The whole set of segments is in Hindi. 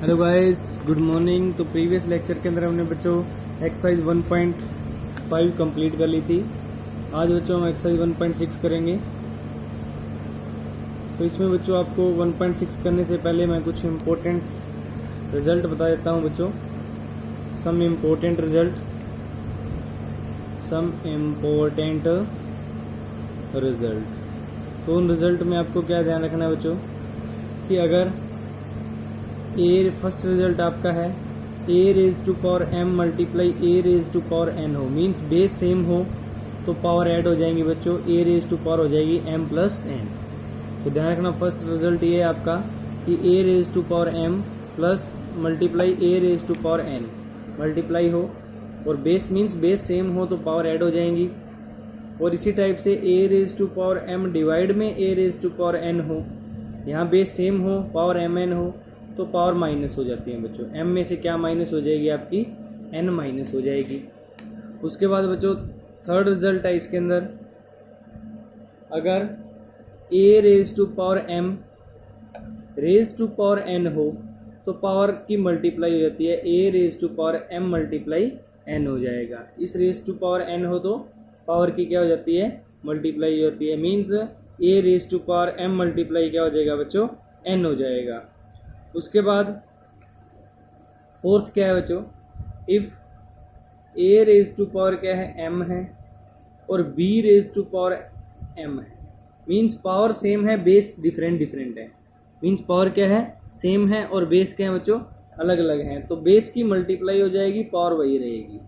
Hello guys, good morning. तो प्रीवियस लेक्चर के अंदर हमने बच्चों एक्सरसाइज 1.5 कंप्लीट कर ली थी। आज बच्चों हम एक्सरसाइज 1.6 करेंगे। तो इसमें बच्चों आपको 1.6 करने से पहले मैं कुछ इम्पोर्टेंट रिजल्ट बता देता हूं बच्चों। Some important result. तो उन रिजल्ट में आपको क्या ध्यान रखना है बच्चों कि अगर फर्स्ट रिजल्ट आपका है a raise to power m multiply a raise to power n हो, मीन्स बेस सेम हो तो पावर ऐड हो जाएंगी बच्चों, a रेज टू पावर हो जाएगी m प्लस n। तो ध्यान रखना फर्स्ट रिजल्ट ये है आपका कि a raise to power m plus multiply a raise to power n multiply हो और बेस मीन्स बेस सेम हो तो पावर ऐड हो जाएंगी। और इसी टाइप से a raise to power m divide में a raise to power n हो, यहाँ बेस सेम हो पावर mn हो तो पावर माइनस हो जाती है बच्चों। m में से क्या माइनस हो जाएगी आपकी, n माइनस हो जाएगी। उसके बाद बच्चों थर्ड रिजल्ट है इसके अंदर, अगर a raise to power m raise to power n हो तो पावर की मल्टीप्लाई हो जाती है, a raise to power m multiply n हो जाएगा। इस रेज टू पावर n हो तो पावर की क्या हो जाती है, मल्टीप्लाई हो जाती है, means a raise to power m multiply क्या हो जाएगा बच्चों, n हो जाएगा। उसके बाद फोर्थ क्या है बच्चों, if a raise to power क्या है m है और b raise to power m है, मीन्स पावर सेम है बेस डिफरेंट है, मीन्स पावर क्या है सेम है और बेस क्या है बच्चों अलग अलग हैं, तो बेस की मल्टीप्लाई हो जाएगी पावर वही रहेगी,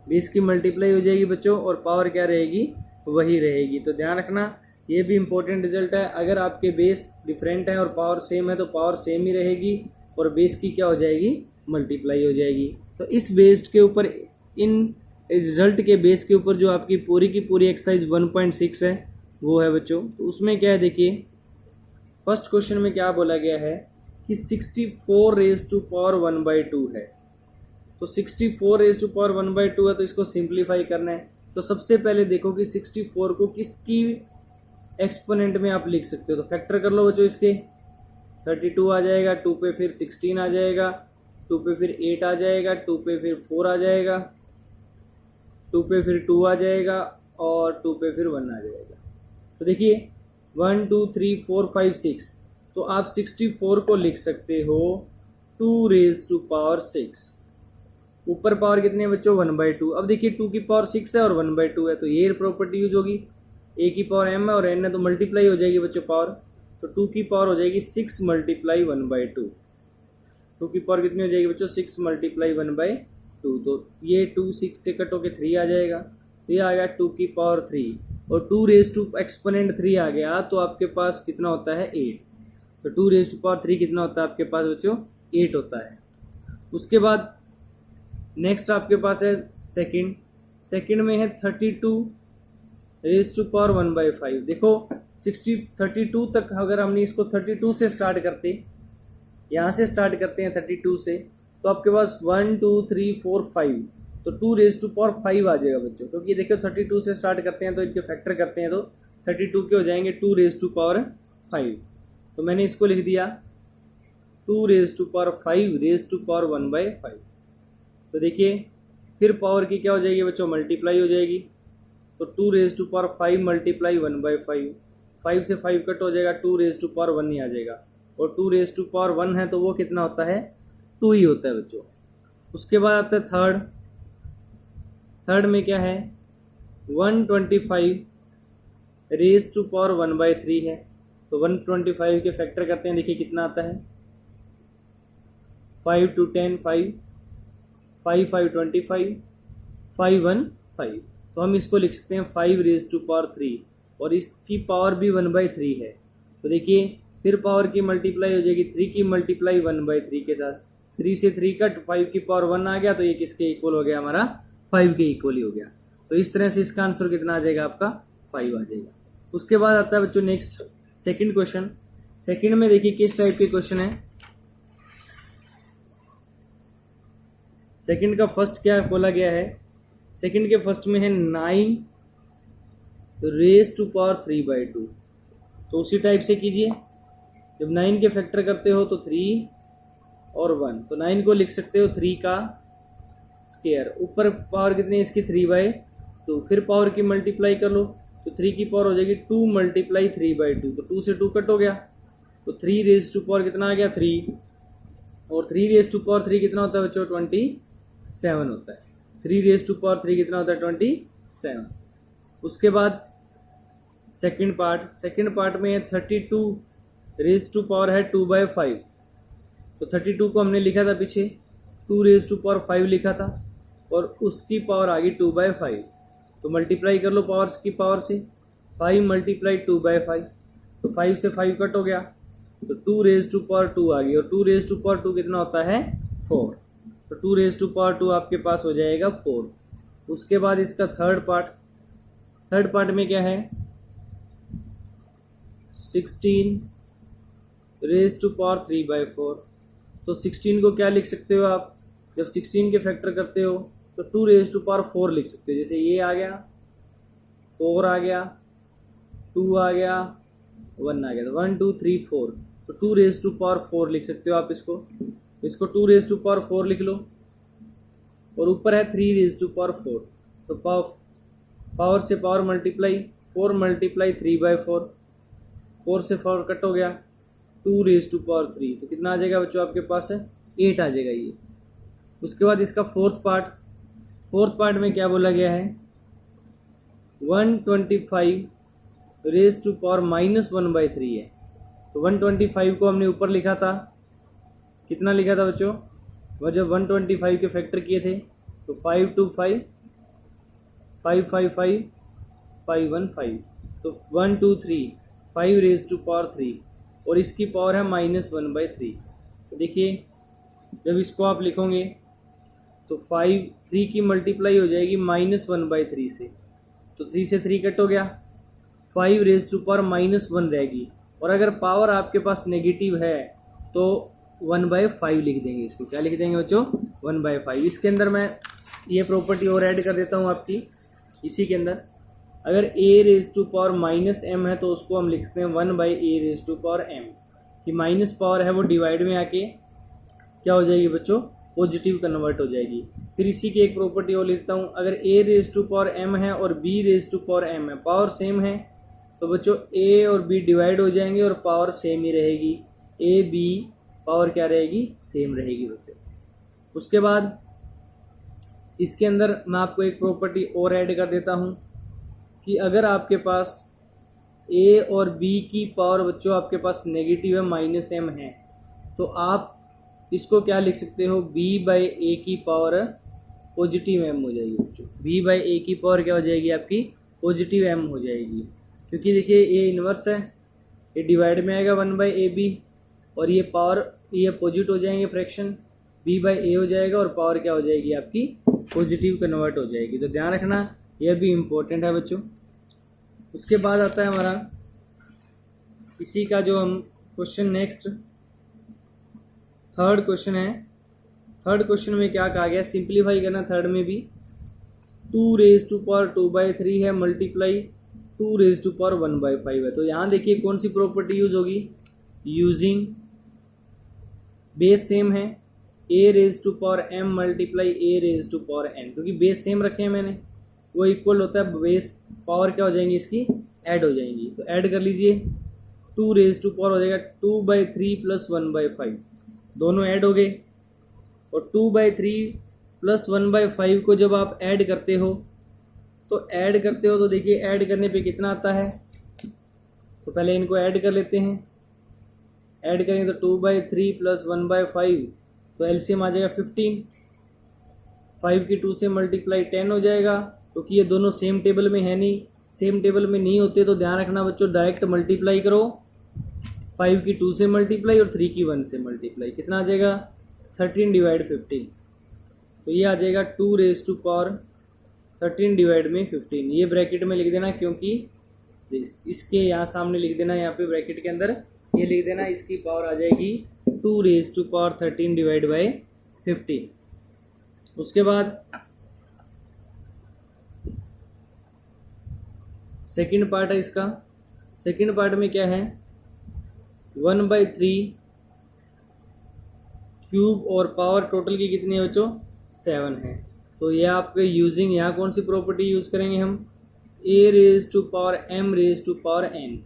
बेस की मल्टीप्लाई हो जाएगी बच्चों और पावर क्या रहेगी वही रहेगी। तो ध्यान रखना ये भी इंपॉर्टेंट रिजल्ट है, अगर आपके बेस डिफरेंट है और पावर सेम है तो पावर सेम ही रहेगी और बेस की क्या हो जाएगी मल्टीप्लाई हो जाएगी। तो इस बेस्ड के ऊपर, इन रिजल्ट के बेस के ऊपर जो आपकी पूरी की पूरी एक्सरसाइज 1.6 है वो है बच्चों। तो उसमें क्या है देखिए, फर्स्ट क्वेश्चन में क्या बोला गया है कि 64 रेज टू पावर 1/2 है। तो 64 रेज टू पावर 1/2 है तो इसको सिंप्लीफाई करना है। तो सबसे पहले देखो कि 64 को किसकी एक्सपोनेंट में आप लिख सकते हो, तो फैक्टर कर लो बच्चों इसके। 32 आ जाएगा, 2 पे फिर 16 आ जाएगा, 2 पे फिर 8 आ जाएगा, 2 पे फिर 4 आ जाएगा, 2 पे फिर 2 आ जाएगा और 2 पे फिर 1 आ जाएगा। तो देखिए 1 2 3 4 5 6, तो आप 64 को लिख सकते हो 2 रेज टू पावर 6। ऊपर पावर कितनी है बच्चों 1/2। अब देखिए 2 की पावर 6 है और 1/2 है, तो ये प्रॉपर्टी यूज होगी, a की पावर m है और n है तो मल्टीप्लाई हो जाएगी बच्चों पावर, तो 2 की पावर हो जाएगी 6 मल्टीप्लाई 1/2। 2 की पावर कितनी हो जाएगी बच्चों 6 मल्टीप्लाई 1/2, तो ये 2 6 से कट होके 3 आ जाएगा, तो ये आ गया 2 की पावर 3 और 2 रेज टू एक्सपोनेंट 3 आ गया तो आपके पास कितना होता है 8। तो 2 रेज टू पावर 3 कितना होता है आपके पास बच्चों 8 होता है। उसके बाद नेक्स्ट आपके पास है सेकंड में है 32 रेज टू पावर 1/5। देखो 32 तक अगर हमने इसको 32 से स्टार्ट करते, यहाँ से स्टार्ट करते हैं 32 से, तो आपके पास 1 2 3 4 5, तो 2 रेज टू पावर 5 आ जाएगा बच्चों, क्योंकि देखो 32 से स्टार्ट करते हैं तो इनके फैक्टर करते हैं तो 32 के हो जाएंगे 2 रेज टू पावर 5। तो मैंने इसको लिख दिया 2 raise to power 5 raise to power 1/5। तो देखिए फिर पावर की क्या हो जाएगी बच्चों मल्टीप्लाई हो जाएगी, तो 2 रेज टू पावर 5 मल्टीप्लाई 1/5, 5 से 5 कट हो जाएगा, 2 रेज टू पावर 1 ही आ जाएगा, और 2 रेज टू पावर 1 है तो वो कितना होता है 2 ही होता है बच्चों। उसके बाद आता है थर्ड में क्या है 125 रेज टू पावर 1/3 है, तो 125 के फैक्टर करते हैं, देखिए कितना आता है 5 2 10 5 5 5 25 5 1 5, तो हम इसको लिख सकते हैं 5 रेज टू पावर 3 और इसकी पावर भी 1/3 है। तो देखिए फिर पावर की मल्टीप्लाई हो जाएगी 3 की मल्टीप्लाई 1/3 के साथ, 3 से 3 कट 5 की पावर 1 आ गया, तो ये किसके इक्वल हो गया हमारा 5 के इक्वल ही हो गया। तो इस तरह से इसका आंसर कितना आ जाएगा आपका 5 आ जाएगा। उसके बाद आता है बच्चों नेक्स्ट सेकेंड क्वेश्चन। सेकेंड में देखिए किस टाइप के क्वेश्चन है। सेकंड का फर्स्ट क्या बोला गया है, सेकंड के फर्स्ट में है 9 रेज टू पावर 3/2, तो उसी टाइप से कीजिए। जब 9 के फैक्टर करते हो तो 3 और 1, तो 9 को लिख सकते हो 3 का स्क्वायर। ऊपर पावर कितनी है इसकी 3/2, फिर पावर की मल्टीप्लाई कर लो तो 3 की पावर हो जाएगी 2 × 3/2, तो 2 से 2 कट हो गया, तो 3 रेज़ टू पावर कितना आ गया 3, और 3 रेज़ टू पावर 3 कितना होता है बच्चों 27 होता है। 3 रेज़ टू पावर 3 कितना होता है 27। उसके बाद सेकंड पार्ट में 32 रेज़ टू पावर है 2/5, तो 32 को हमने लिखा था पीछे 2 रेज़ टू पावर 5 लिखा था, और उसकी पावर आ गई 2/5, तो मल्टीप्लाई कर लो पावर्स की पावर से, 5 × 2/5, तो 5 से 5 कट हो गया, तो 2 रेज़ टू पावर 2 आ गई, और 2 रेज़ टू पावर 2 कितना होता है 4, तो 2 रेज़ टू पावर 2 आपके पास हो जाएगा 4। उसके बाद इसका थर्ड पार्ट में क्या है 16 रेज़ टू पावर 3/4, तो 16 को क्या लिख सकते हो आप, जब 16 के फैक्टर करते हो तो 2 रेज़ टू पावर 4 लिख सकते हो, जैसे ये आ गया 4 आ गया 2 आ गया 1 आ गया, तो 1 2 3 4, तो 2 रेज़ टू पावर 4 लिख सकते हो आप इसको 2 रेज़ टू पावर 4 लिख लो, और ऊपर है 3 रेज़ टू पावर 4, तो पावर से पावर मल्टीप्लाई, 4 × 3/4, 4 से 4 कट हो गया, 2 रेज़ टू पावर 3, तो कितना आ जाएगा बच्चों आपके पास है 8 आ जाएगा ये। उसके बाद इसका फोर्थ पार्ट में क्या बोला गया है 125 रेज़ टू पावर -1/3 है, तो 125 को हमने ऊपर लिखा था, कितना लिखा था बच्चों, वह जब 125 के फैक्टर किए थे तो 5 2 5 5 5 5 5 1 5, तो 1 2 3 5 रेज़ टू पावर 3, और इसकी पावर है -1/3, तो देखिए जब इसको आप लिखोगे तो 3 की मल्टीप्लाई हो जाएगी -1/3 से, तो 3 से 3 कट हो गया, 5 रेज़ टू पावर -1 रहेगी, और अगर पावर आपके पास नेगेटिव है तो 1/5 लिख देंगे, इसको क्या लिख देंगे बच्चों 1/5। इसके अंदर मैं ये प्रॉपर्टी और ऐड कर देता हूँ आपकी, इसी के अंदर अगर a raise to power -m है तो उसको हम लिखते हैं 1/a raise to power m, कि माइनस पावर है वो डिवाइड में आके क्या हो जाएगी बच्चों पॉजिटिव कन्वर्ट हो जाएगी। फिर इसी की एक प्रॉपर्टी और लिखता हूँ, अगर a raise to power m है और b raise to power m है, पावर सेम है, तो बच्चों a और b डिवाइड हो जाएंगे और पावर सेम ही रहेगी, a b पावर क्या रहेगी सेम रहेगी बच्चों। उसके बाद इसके अंदर मैं आपको एक प्रॉपर्टी और ऐड कर देता हूँ कि अगर आपके पास a और b की पावर बच्चों आपके पास नेगेटिव है -m है, तो आप इसको क्या लिख सकते हो b/a की पावर पॉजिटिव m हो जाएगी बच्चों, b/a की पावर क्या हो जाएगी आपकी पॉजिटिव m हो जाएगी, क्योंकि देखिए ये इन्वर्स है, ये डिवाइड में आएगा 1/ab, और ये पावर ये अपोजिट हो जाएंगे फ्रैक्शन, b/a हो जाएगा और पावर क्या हो जाएगी आपकी पॉजिटिव कन्वर्ट हो जाएगी, तो ध्यान रखना यह भी इम्पोर्टेंट है बच्चों। उसके बाद आता है हमारा इसी का जो हम क्वेश्चन नेक्स्ट थर्ड क्वेश्चन है। थर्ड क्वेश्चन में क्या कहा गया, सिंप्लीफाई करना थर्ड में भी, 2 रेज़ टू पावर 2/3 है मल्टीप्लाई 2 रेज़ टू पावर 1/5 है, तो यहाँ देखिए कौन सी प्रॉपर्टी यूज होगी, यूजिंग बेस सेम है a raise to power m multiply a raise to power n, क्योंकि बेस सेम रखे हैं मैंने, वो इक्वल होता है बेस पावर क्या हो जाएंगी इसकी ऐड हो जाएंगी, तो ऐड कर लीजिए 2 रेज़ टू पावर हो जाएगा 2/3 + 1/5, दोनों ऐड हो गए, और 2/3 + 1/5 को जब आप ऐड करते हो तो देखिए ऐड करने पे कितना आता है, तो पहले इनको ऐड कर लेते हैं, ऐड करेंगे तो 2/3 + 1/5, तो एलसीएम आ जाएगा 15, 5 की 2 से मल्टीप्लाई 10 हो जाएगा, क्योंकि ये दोनों सेम टेबल में है नहीं, सेम टेबल में नहीं होते तो ध्यान रखना बच्चों डायरेक्ट मल्टीप्लाई करो, 5 की 2 से मल्टीप्लाई और 3 की 1 से मल्टीप्लाई, कितना आ जाएगा 13/15, तो ये आ जाएगा 2 रेज़ टू पावर 13/15, ये ब्रैकेट में लिख देना, क्योंकि इसके यहाँ सामने लिख देना, यहाँ पे ब्रैकेट के अंदर ये लिख देना, इसकी पावर आ जाएगी 2 रेज़ टू पावर 13/15। उसके बाद सेकंड पार्ट है इसका, सेकंड पार्ट में क्या है 1/3 क्यूब और पावर टोटल की कितनी है बच्चों 7 है। तो ये आपके यूजिंग यहाँ कौन सी प्रॉपर्टी यूज़ करेंगे हम a raise to power m raise to power n।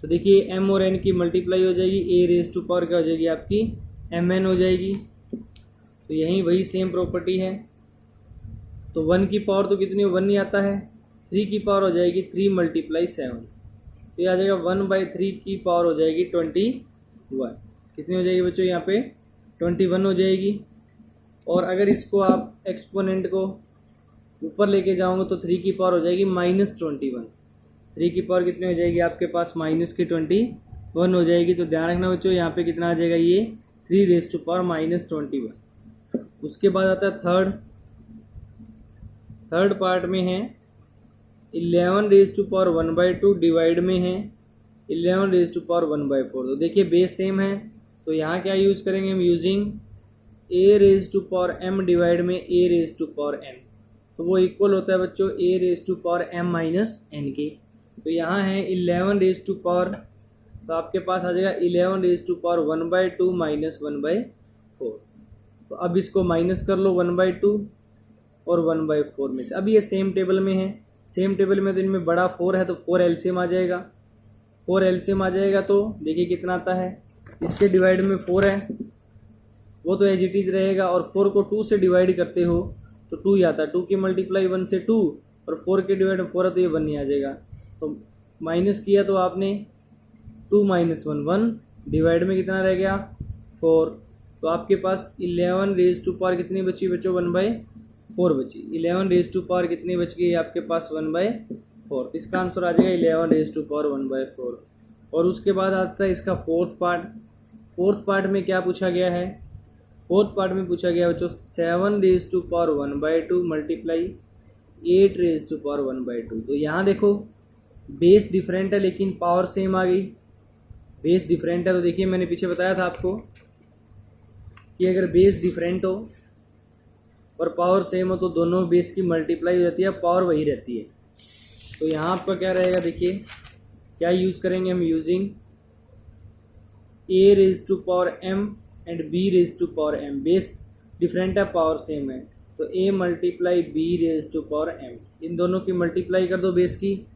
तो देखिए m और n की मल्टीप्लाई हो जाएगी, a रेज टू पावर क्या हो जाएगी आपकी mn हो जाएगी। तो यहीं वही सेम प्रॉपर्टी है। तो 1 की पावर तो कितनी 1 नहीं आता है, 3 की पावर हो जाएगी 3 मल्टीप्लाई 7। तो ये आ जाएगा 1/3 की पावर हो जाएगी 21। कितनी हो जाएगी बच्चों यहाँ पे 21 हो जाएगी। और अगर इसको आप एक्सपोनेंट को ऊपर लेके जाओगे तो 3 की पावर हो जाएगी -21। 3 की पावर कितनी हो जाएगी आपके पास -21 हो जाएगी। तो ध्यान रखना बच्चों यहाँ पे कितना आ जाएगा ये 3 रेज टू पावर -21। उसके बाद आता है थर्ड पार्ट में है 11 रेज टू पावर 1/2 डिवाइड में है 11 रेज टू पावर 1/4। तो देखिए बेस सेम है, तो यहाँ क्या यूज़ करेंगे हम using a raise to power m divide में a raise to power n। तो वो इक्वल होता है बच्चों a raise to power m minus n के। तो यहाँ है 11 रेज टू पावर, तो आपके पास आ जाएगा 11 रेज टू पावर 1/2 माइनस 1/4। तो अब इसको माइनस कर लो 1/2 और 1/4 में से। अब ये सेम टेबल में है, सेम टेबल में तो इनमें बड़ा 4 है तो 4 एलसीएम आ जाएगा। 4 एलसीएम आ जाएगा तो देखिए कितना आता है, इसके डिवाइड में 4 है वो तो एज इट इज रहेगा, और 4 को 2 से डिवाइड करते हो तो 2 ही आता है। 2 की मल्टीप्लाई 1 से 2 और 4 के डिवाइड में 4 है तो ये 1 नहीं आ जाएगा। तो माइनस किया तो आपने 2 माइनस 1 1 डिवाइड में कितना रह गया 4। तो आपके पास 11 रेज टू पावर कितनी बची बच्चों 1/4 बची। 11 रेज टू पावर कितनी बच गई आपके पास 1/4। इसका आंसर आ जाएगा 11 रेज टू पावर 1/4। और उसके बाद आता है इसका फोर्थ पार्ट। फोर्थ पार्ट में क्या पूछा गया है, फोर्थ पार्ट में पूछा गया बच्चों 7 raise to power 1/2 multiply 8 raise to power 1/2। तो यहाँ देखो बेस डिफरेंट है लेकिन पावर सेम आ गई। बेस डिफरेंट है तो देखिए मैंने पीछे बताया था आपको कि अगर बेस डिफरेंट हो और पावर सेम हो तो दोनों बेस की मल्टीप्लाई हो जाती है, पावर वही रहती है। तो यहाँ आपका क्या रहेगा, देखिए क्या यूज़ करेंगे हम using a raise to power m and b raise to power m। Base different है पावर सेम है तो a multiply b raise to power m, इन दोनों की मल्टीप्लाई कर दो बेस की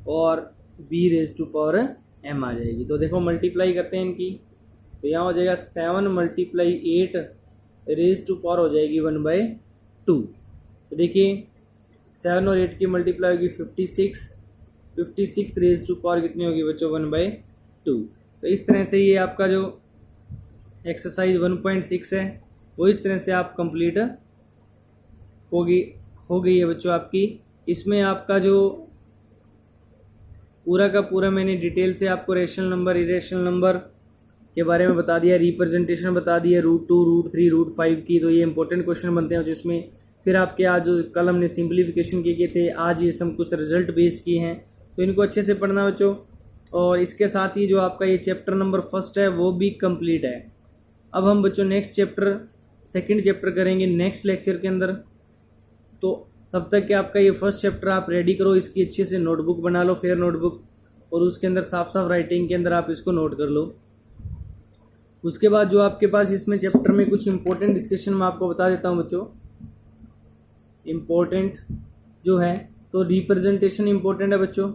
और b raise to power m आ जाएगी। तो देखो मल्टीप्लाई करते हैं इनकी, तो यहाँ हो जाएगा 7 मल्टीप्लाई 8 रेज टू पावर हो जाएगी 1/2। तो देखिए 7 और 8 की मल्टीप्लाई होगी 56 रेज टू पावर कितनी होगी बच्चों 1/2। तो इस तरह से ये आपका जो एक्सरसाइज 1.6 है वो इस तरह से आप कंप्लीट हो गई है बच्चों आपकी। इसमें आपका जो पूरा का पूरा मैंने डिटेल से आपको रेशनल नंबर इरेशनल नंबर के बारे में बता दिया, रिप्रेजेंटेशन बता दिया √2 √3 √5 की। तो ये इंपॉर्टेंट क्वेश्चन बनते हैं जिसमें फिर आपके आज जो कल हमने सिंप्लीफिकेशन किए थे, आज ये सब कुछ रिजल्ट बेस्ड किए हैं, तो इनको अच्छे से पढ़ना बच्चों। और इसके साथ ही जो आपका ये चैप्टर नंबर 1 है वो भी कंप्लीट है। अब हम बच्चों नेक्स्ट चैप्टर सेकंड चैप्टर करेंगे नेक्स्ट लेक्चर के अंदर। तो तब तक कि आपका ये फर्स्ट चैप्टर आप रेडी करो, इसकी अच्छे से नोटबुक बना लो, फेयर नोटबुक, और उसके अंदर साफ साफ राइटिंग के अंदर आप इसको नोट कर लो। उसके बाद जो आपके पास इसमें चैप्टर में कुछ इंपॉर्टेंट डिस्कशन मैं आपको बता देता हूँ बच्चों। इम्पोर्टेंट जो है तो रिप्रेजेंटेशन इम्पोर्टेंट है बच्चों,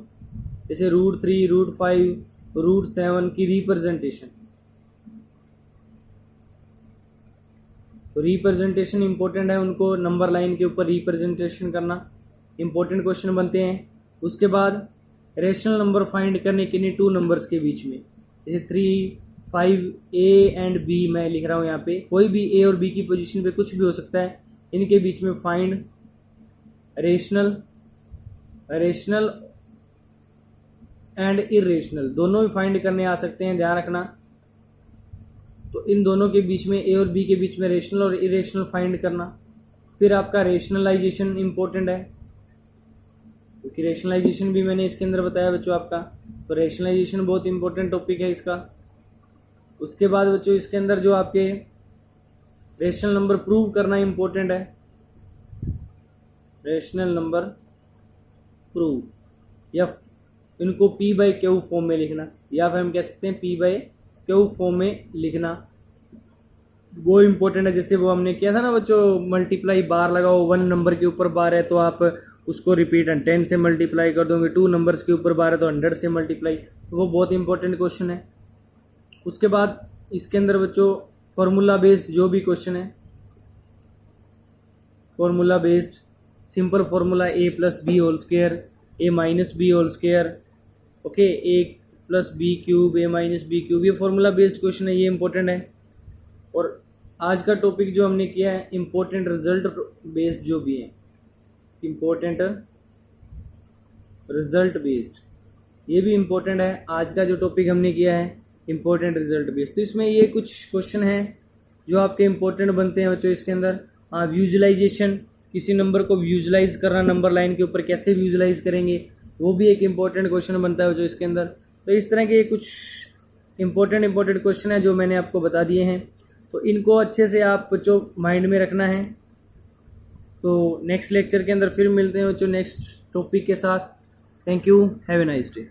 जैसे √3 √5 √7 की रिप्रेजेंटेशन। तो रिप्रेजेंटेशन इंपॉर्टेंट है, उनको नंबर लाइन के ऊपर रिप्रेजेंटेशन करना इंपॉर्टेंट क्वेश्चन बनते हैं। उसके बाद रेशनल नंबर फाइंड करने के लिए 2 नंबर्स के बीच में, जैसे 3 5 a एंड b मैं लिख रहा हूँ यहाँ पे, कोई भी a और b की पोजीशन पे कुछ भी हो सकता है, इनके बीच में फाइंड रेशनल एंड इरेशनल दोनों भी फाइंड करने आ सकते हैं, ध्यान रखना। तो इन दोनों के बीच में a और b के बीच में रेशनल और इरेशनल फाइंड करना। फिर आपका रेशनलाइजेशन इंपॉर्टेंट है, क्योंकि रेशनलाइजेशन भी मैंने इसके अंदर बताया बच्चों आपका। तो रेशनलाइजेशन बहुत इंपॉर्टेंट टॉपिक है इसका। उसके बाद बच्चों इसके अंदर जो आपके रेशनल नंबर प्रूव करना इंपॉर्टेंट है, रेशनल नंबर प्रूव, या इनको P/Q फॉर्म में लिखना, या फिर हम कह सकते हैं P/Q फॉर्म में लिखना। वो इम्पोर्टेंट है। जैसे वो हमने किया था ना बच्चों, मल्टीप्लाई बार लगाओ, 1 नंबर के ऊपर बार है तो आप उसको रिपीट 10 से मल्टीप्लाई कर दोगे, 2 नंबर्स के ऊपर बार है तो 100 से मल्टीप्लाई, तो वो बहुत इंपॉर्टेंट क्वेश्चन है। उसके बाद इसके अंदर बच्चों फॉर्मूला बेस्ड जो भी क्वेश्चन है, formula based simple formula a plus B whole square, a minus B whole square, okay, a plus B cube, a minus B cube, ये फॉर्मूला बेस्ड क्वेश्चन है, ये इंपॉर्टेंट है। और आज का टॉपिक जो हमने किया है इम्पोर्टेंट रिजल्ट बेस्ड जो भी है, इम्पोर्टेंट रिजल्ट बेस्ड, ये भी इम्पोर्टेंट है। आज का जो टॉपिक हमने किया है इम्पोर्टेंट रिजल्ट बेस्ड, तो इसमें ये कुछ क्वेश्चन हैं जो आपके इम्पोर्टेंट बनते हैं बच्चों इसके अंदर। हाँ, विजुअलाइजेशन, किसी नंबर को विजुअलाइज करना, नंबर लाइन के ऊपर कैसे विजुअलाइज करेंगे, वो भी एक इम्पोर्टेंट क्वेश्चन बनता है बच्चों इसके अंदर। तो इस तरह के कुछ इम्पोर्टेंट क्वेश्चन है जो मैंने आपको बता दिए हैं, तो इनको अच्छे से आप बच्चों माइंड में रखना है। तो नेक्स्ट लेक्चर के अंदर फिर मिलते हैं बच्चों नेक्स्ट टॉपिक के साथ। Thank you, have a nice day.